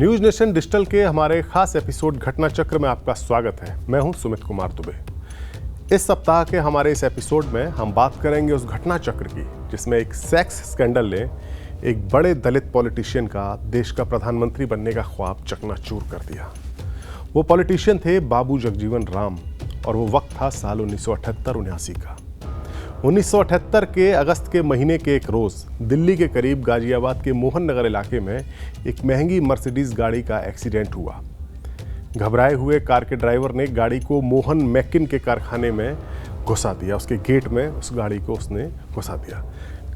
News nation digital के हमारे खास एपिसोड घटना चक्र में आपका स्वागत है। मैं हूं सुमित कुमार दुबे। इस सप्ताह के हमारे इस एपिसोड में हम बात करेंगे उस घटना चक्र की जिसमें एक सेक्स स्कैंडल ने एक बड़े दलित पॉलिटिशियन का देश का प्रधानमंत्री बनने का ख्वाब चकनाचूर कर दिया। वो पॉलिटिशियन थे बाबू जगजीवन राम और वो वक्त था साल 1978-79 का। 1978 के अगस्त के महीने के एक रोज़ दिल्ली के करीब गाजियाबाद के मोहन नगर इलाके में एक महंगी मर्सिडीज गाड़ी का एक्सीडेंट हुआ। घबराए हुए कार के ड्राइवर ने गाड़ी को मोहन मैकिन के कारखाने में घुसा दिया। उसके गेट में उस गाड़ी को उसने घुसा दिया।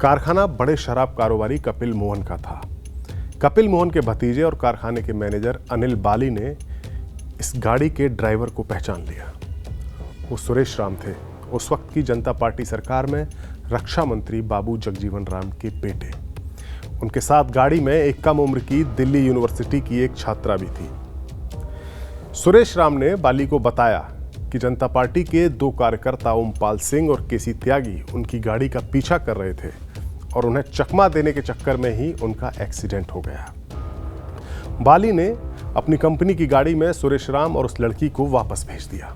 कारखाना बड़े शराब कारोबारी कपिल मोहन का था। कपिल मोहन के भतीजे और कारखाने के मैनेजर अनिल बाली ने इस गाड़ी के ड्राइवर को पहचान लिया। वो सुरेश राम थे, उस वक्त की जनता पार्टी सरकार में रक्षा मंत्री बाबू जगजीवन राम के बेटे। उनके साथ गाड़ी में एक कम उम्र की दिल्ली यूनिवर्सिटी की एक छात्रा भी थी। सुरेश राम ने बाली को बताया कि जनता पार्टी के दो कार्यकर्ता ओमपाल सिंह और केसी त्यागी उनकी गाड़ी का पीछा कर रहे थे और उन्हें चकमा देने के चक्कर में ही उनका एक्सीडेंट हो गया। बाली ने अपनी कंपनी की गाड़ी में सुरेश राम और उस लड़की को वापस भेज दिया।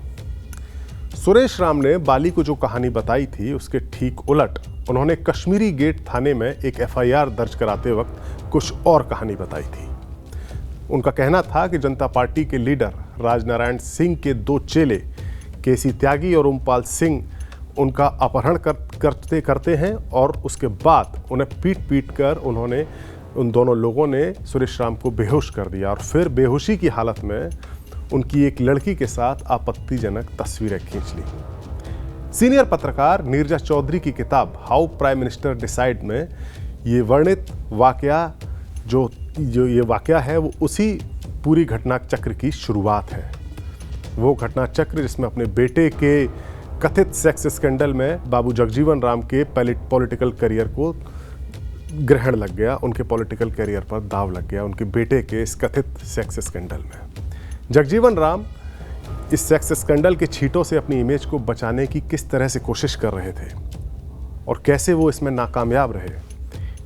सुरेश राम ने बाली को जो कहानी बताई थी उसके ठीक उलट उन्होंने कश्मीरी गेट थाने में एक एफआईआर दर्ज कराते वक्त कुछ और कहानी बताई थी। उनका कहना था कि जनता पार्टी के लीडर राजनारायण सिंह के दो चेले केसी त्यागी और ओमपाल सिंह उनका अपहरण करते हैं और उसके बाद उन्हें पीट कर उन दोनों लोगों ने सुरेश राम को बेहोश कर दिया और फिर बेहोशी की हालत में उनकी एक लड़की के साथ आपत्तिजनक तस्वीरें खींच ली। सीनियर पत्रकार नीरजा चौधरी की किताब हाउ प्राइम मिनिस्टर डिसाइड में ये वर्णित वाकया जो ये वाकया है वो उसी पूरी घटना चक्र की शुरुआत है। वो घटना चक्र जिसमें अपने बेटे के कथित सेक्स स्कैंडल में बाबू जगजीवन राम के पॉलिटिकल करियर को ग्रहण लग गया, उनके पॉलिटिकल करियर पर दाव लग गया उनके बेटे के इस कथित सेक्स स्कैंडल में। जगजीवन राम इस सेक्स स्कैंडल के छींटों से अपनी इमेज को बचाने की किस तरह से कोशिश कर रहे थे और कैसे वो इसमें नाकामयाब रहे,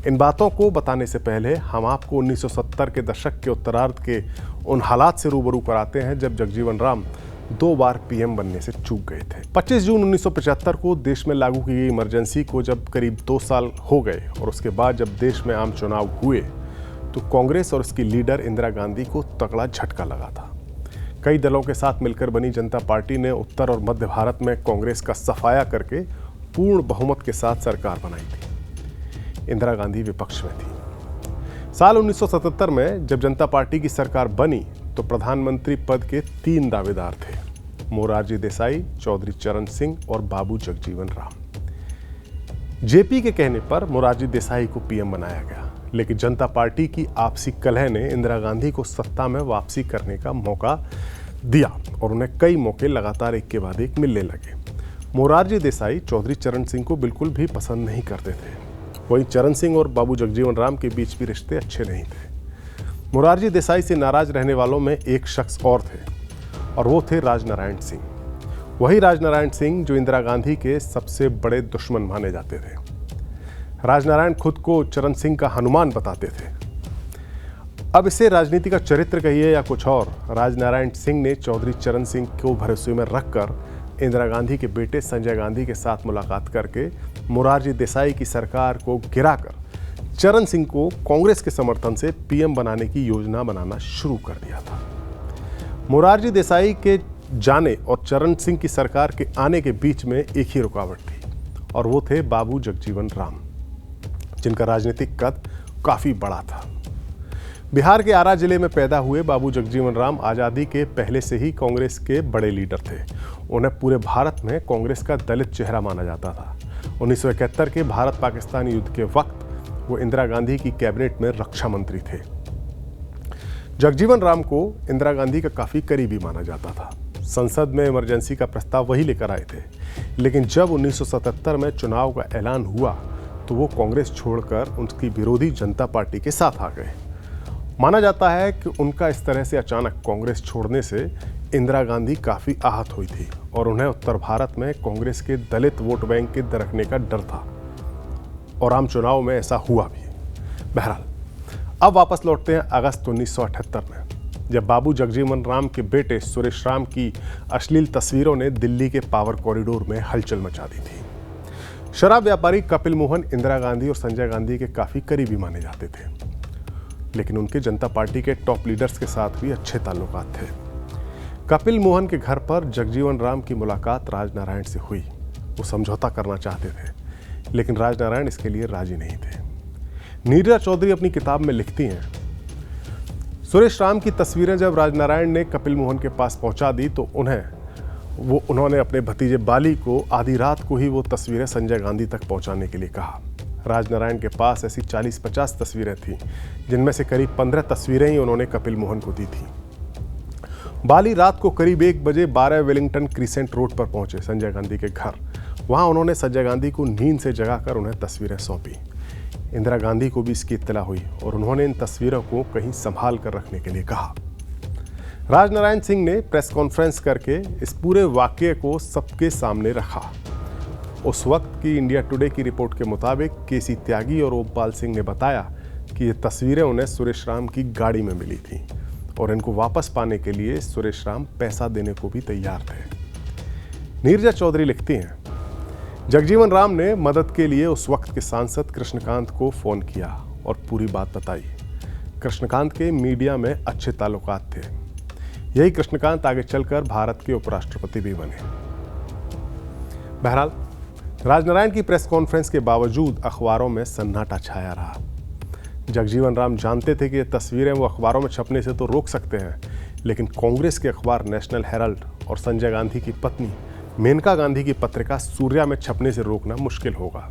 इन बातों को बताने से पहले हम आपको 1970 के दशक के उत्तरार्ध के उन हालात से रूबरू कराते हैं जब जगजीवन राम 2 बार पीएम बनने से चूक गए थे। 25 जून 1975 को देश में लागू की गई इमरजेंसी को जब करीब 2 साल हो गए और उसके बाद जब देश में आम चुनाव हुए तो कांग्रेस और उसकी लीडर इंदिरा गांधी को तगड़ा झटका लगा था। कई दलों के साथ मिलकर बनी जनता पार्टी ने उत्तर और मध्य भारत में कांग्रेस का सफाया करके पूर्ण बहुमत के साथ सरकार बनाई थी। इंदिरा गांधी विपक्ष में थी। साल 1977 में जब जनता पार्टी की सरकार बनी तो प्रधानमंत्री पद के 3 दावेदार थे, मोरारजी देसाई, चौधरी चरण सिंह और बाबू जगजीवन राम। जेपी के कहने पर मोरारजी देसाई को पीएम बनाया गया, लेकिन जनता पार्टी की आपसी कलह ने इंदिरा गांधी को सत्ता में वापसी करने का मौका दिया और उन्हें कई मौके लगातार एक के बाद एक मिलने लगे। मोरारजी देसाई चौधरी चरण सिंह को बिल्कुल भी पसंद नहीं करते थे। वहीं चरण सिंह और बाबू जगजीवन राम के बीच भी रिश्ते अच्छे नहीं थे। मोरारजी देसाई से नाराज रहने वालों में एक शख्स और थे और वो थे राजनारायण सिंह। वही राजनारायण सिंह जो इंदिरा गांधी के सबसे बड़े दुश्मन माने जाते थे। राजनारायण खुद को चरण सिंह का हनुमान बताते थे। अब इसे राजनीति का चरित्र कहिए या कुछ और, राजनारायण सिंह ने चौधरी चरण सिंह को भरोसे में रखकर इंदिरा गांधी के बेटे संजय गांधी के साथ मुलाकात करके मोरारजी देसाई की सरकार को गिराकर चरण सिंह को कांग्रेस के समर्थन से पीएम बनाने की योजना बनाना शुरू कर दिया था। मोरारजी देसाई के जाने और चरण सिंह की सरकार के आने के बीच में एक ही रुकावट थी और वो थे बाबू जगजीवन राम, जिनका राजनीतिक कद काफी बड़ा था। बिहार के आरा जिले में पैदा हुए बाबू जगजीवन राम आज़ादी के पहले से ही कांग्रेस के बड़े लीडर थे। उन्हें पूरे भारत में कांग्रेस का दलित चेहरा माना जाता था। 1971 के भारत पाकिस्तान युद्ध के वक्त वो इंदिरा गांधी की कैबिनेट में रक्षा मंत्री थे। जगजीवन राम को इंदिरा गांधी का काफी करीबी माना जाता था। संसद में इमरजेंसी का प्रस्ताव वही लेकर आए थे, लेकिन जब 1977 में चुनाव का ऐलान हुआ तो वो कांग्रेस छोड़कर उनकी विरोधी जनता पार्टी के साथ आ गए। माना जाता है कि उनका इस तरह से अचानक कांग्रेस छोड़ने से इंदिरा गांधी काफ़ी आहत हुई थी और उन्हें उत्तर भारत में कांग्रेस के दलित वोट बैंक के दरकने का डर था और आम चुनाव में ऐसा हुआ भी। बहरहाल अब वापस लौटते हैं अगस्त 1978 में, जब बाबू जगजीवन राम के बेटे सुरेश राम की अश्लील तस्वीरों ने दिल्ली के पावर कॉरिडोर में हलचल मचा दी थी। शराब व्यापारी कपिल मोहन इंदिरा गांधी और संजय गांधी के काफी करीबी माने जाते थे, लेकिन उनके जनता पार्टी के टॉप लीडर्स के साथ भी अच्छे ताल्लुकात थे। कपिल मोहन के घर पर जगजीवन राम की मुलाकात राजनारायण से हुई। वो समझौता करना चाहते थे, लेकिन राजनारायण इसके लिए राजी नहीं थे। नीरजा चौधरी अपनी किताब में लिखती हैं, सुरेश राम की तस्वीरें जब राजनारायण ने कपिल मोहन के पास पहुंचा दी तो उन्होंने अपने भतीजे बाली को आधी रात को ही वो तस्वीरें संजय गांधी तक पहुंचाने के लिए कहा। राजनारायण के पास ऐसी 40-50 तस्वीरें थीं, जिनमें से करीब 15 तस्वीरें ही उन्होंने कपिल मोहन को दी थी। बाली रात को करीब 1 बजे 12 वेलिंगटन क्रीसेंट रोड पर पहुंचे संजय गांधी के घर। वहां उन्होंने संजय गांधी को नींद से जगाकर उन्हें तस्वीरें सौंपी। इंदिरा गांधी को भी इसकी इत्तला हुई और उन्होंने इन तस्वीरों को कहीं संभाल कर रखने के लिए कहा। राजनारायण सिंह ने प्रेस कॉन्फ्रेंस करके इस पूरे वाकये को सबके सामने रखा। उस वक्त की इंडिया टुडे की रिपोर्ट के मुताबिक केसी त्यागी और ओमपाल सिंह ने बताया कि ये तस्वीरें उन्हें सुरेश राम की गाड़ी में मिली थीं और इनको वापस पाने के लिए सुरेश राम पैसा देने को भी तैयार थे। नीरजा चौधरी लिखती हैं, जगजीवन राम ने मदद के लिए उस वक्त के सांसद कृष्णकांत को फोन किया और पूरी बात बताई। कृष्णकांत के मीडिया में अच्छे ताल्लुकात थे। यही कृष्णकांत आगे चलकर भारत के उपराष्ट्रपति भी बने। बहरहाल राजनारायण की प्रेस कॉन्फ्रेंस के बावजूद अखबारों में सन्नाटा छाया रहा। जगजीवन राम जानते थे कि ये तस्वीरें वो अखबारों में छपने से तो रोक सकते हैं, लेकिन कांग्रेस के अखबार नेशनल हेराल्ड और संजय गांधी की पत्नी मेनका गांधी की पत्रिका सूर्या में छपने से रोकना मुश्किल होगा।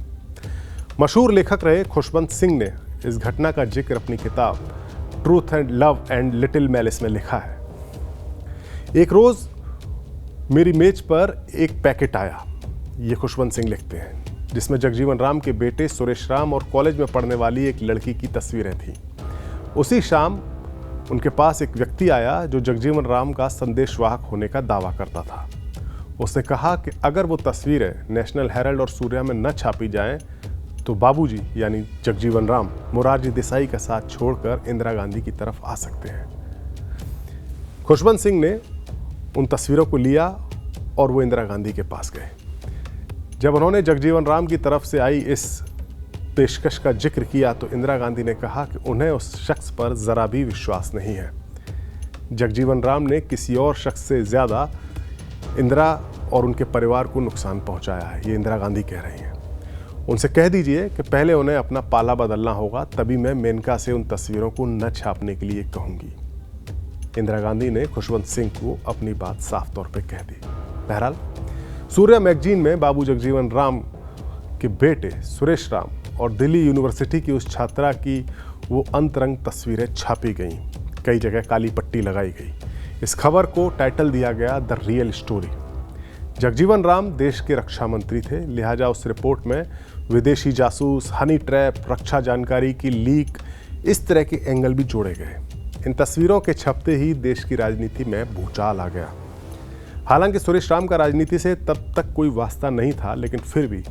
मशहूर लेखक रहे खुशवंत सिंह ने इस घटना का जिक्र अपनी किताब truth and love and little malice में लिखा है। एक रोज मेरी मेज पर एक पैकेट आया, ये खुशवंत सिंह लिखते हैं, जिसमें जगजीवन राम के बेटे सुरेश राम और कॉलेज में पढ़ने वाली एक लड़की की तस्वीरें थीं। उसी शाम उनके पास एक व्यक्ति आया जो जगजीवन राम का संदेशवाहक होने का दावा करता था। उसने कहा कि अगर वो तस्वीरें नेशनल हेराल्ड और सूर्या में न छापी जाएं तो बाबूजी यानी जगजीवन राम मोरारजी देसाई का साथ छोड़कर इंदिरा गांधी की तरफ आ सकते हैं। खुशवंत सिंह ने उन तस्वीरों को लिया और वो इंदिरा गांधी के पास गए। जब उन्होंने जगजीवन राम की तरफ से आई इस पेशकश का जिक्र किया तो इंदिरा गांधी ने कहा कि उन्हें उस शख्स पर जरा भी विश्वास नहीं है। जगजीवन राम ने किसी और शख्स से ज़्यादा इंदिरा और उनके परिवार को नुकसान पहुंचाया है, ये इंदिरा गांधी कह रही हैं। उनसे कह दीजिए कि पहले उन्हें अपना पाला बदलना होगा, तभी मैं मेनका से उन तस्वीरों को न छापने के लिए कहूँगी। इंदिरा गांधी ने खुशवंत सिंह को अपनी बात साफ तौर पर कह दी। बहरहाल सूर्या मैगजीन में बाबू जगजीवन राम के बेटे सुरेश राम और दिल्ली यूनिवर्सिटी की उस छात्रा की वो अंतरंग तस्वीरें छापी गईं। कई जगह काली पट्टी लगाई गई। इस खबर को टाइटल दिया गया the real story. Jagjivan Ram देश के रक्षा मंत्री थे, लिहाजा उस रिपोर्ट में विदेशी जासूस, हनी ट्रैप, रक्षा जानकारी की लीक, इस तरह के एंगल भी जोड़े गए। इन तस्वीरों के छपते ही देश की राजनीति में भूचाल आ गया। हालांकि सुरेश राम का राजनीति से तब तक कोई वास्ता नहीं था, लेकिन फिर भी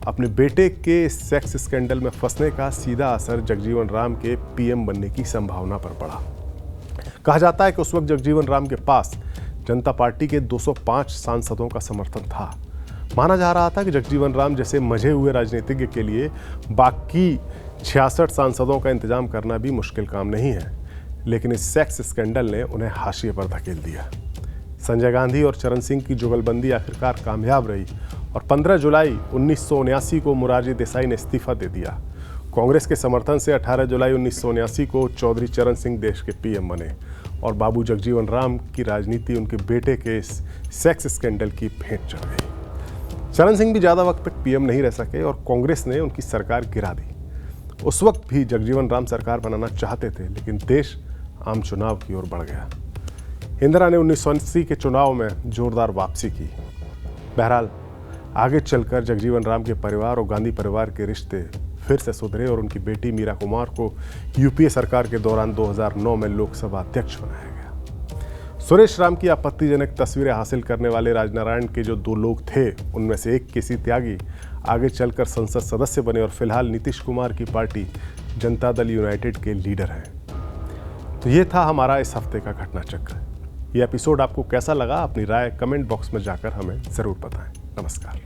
अपने बेटे के सेक्स स्कैंडल में फंसने का सीधा असर जगजीवन राम के पीएम बनने की संभावना पर पड़ा। कहा जाता है कि उस वक्त जगजीवन राम के पास जनता पार्टी के 205 सांसदों का समर्थन था। माना जा रहा था कि जगजीवन राम जैसे मजे हुए राजनीतिज्ञ के लिए बाकी 66 सांसदों का इंतजाम करना भी मुश्किल काम नहीं है, लेकिन इस सेक्स स्कैंडल ने उन्हें हाशिए पर धकेल दिया। संजय गांधी और चरण सिंह की जुगलबंदी आखिरकार कामयाब रही और 15 जुलाई 1979 को मोरारजी देसाई ने इस्तीफा दे दिया। कांग्रेस के समर्थन से 18 जुलाई 1979 को चौधरी चरण सिंह देश के पीएम बने और बाबू जगजीवन राम की राजनीति उनके बेटे के इस सेक्स स्कैंडल की भेंट चढ़ गई। चरण सिंह भी ज़्यादा वक्त तक पीएम नहीं रह सके और कांग्रेस ने उनकी सरकार गिरा दी। उस वक्त भी जगजीवन राम सरकार बनाना चाहते थे, लेकिन देश आम चुनाव की ओर बढ़ गया। इंदिरा ने 1980 के चुनाव में जोरदार वापसी की। बहरहाल आगे चलकर जगजीवन राम के परिवार और गांधी परिवार के रिश्ते फिर से सुधरे और उनकी बेटी मीरा कुमार को यूपीए सरकार के दौरान 2009 में लोकसभा अध्यक्ष बनाया गया। सुरेश राम की आपत्तिजनक तस्वीरें हासिल करने वाले राजनारायण के जो 2 लोग थे, उनमें से एक केसी त्यागी आगे चलकर संसद सदस्य बने और फिलहाल नीतीश कुमार की पार्टी जनता दल यूनाइटेड के लीडर हैं। तो ये था हमारा इस हफ्ते का घटना चक्र। ये एपिसोड आपको कैसा लगा, अपनी राय कमेंट बॉक्स में जाकर हमें ज़रूर बताएं। नमस्कार।